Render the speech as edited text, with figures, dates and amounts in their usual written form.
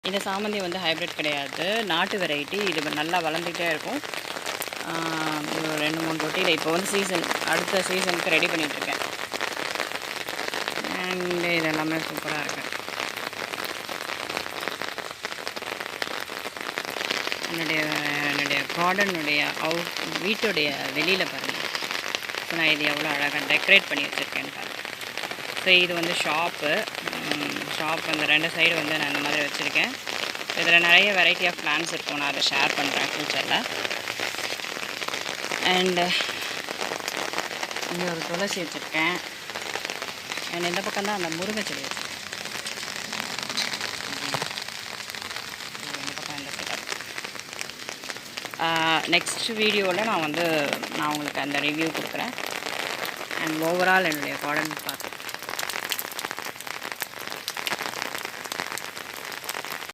இந்த சாமந்தி வந்து ஹைப்ரிட் கிடையாது, நாட்டு வெரைட்டி. இது நல்லா வளர்ந்துகிட்டே இருக்கும். ஒரு 2-3 தொட்டியில் இப்போ வந்து சீசன், அடுத்த சீசனுக்கு ரெடி பண்ணிகிட்ருக்கேன். அண்ட் இது எல்லாமே சூப்பராக இருக்குது. என்னுடைய கார்டனுடைய வீட்டுடைய வெளியில் பாருங்கள். ஸோ நான் இது எவ்வளோ அழகாக டெக்கரேட் பண்ணி வச்சுருக்கேன்னு பாருங்கள். ஸோ இது வந்து ஷாப் அந்த 2 சைடு வந்து நான் இந்த மாதிரி வச்சுருக்கேன். இதில் நிறைய வெரைட்டி ஆஃப் பிளான்ஸ் இருக்கும், நான் அதை ஷேர் பண்ணுறேன் ஃப்யூச்சரில். அண்டு இங்கே ஒரு துளசி வச்சுருக்கேன். அண்ட் இந்த பக்கம் தான் அந்த முருங்கை செடி வச்சுருக்கேன். இந்த பக்கம் இந்த செட்டப். நெக்ஸ்ட் வீடியோவில் நான் உங்களுக்கு அந்த ரிவ்யூ கொடுக்குறேன். அண்ட் ஓவரால் என்னுடைய கார்டன்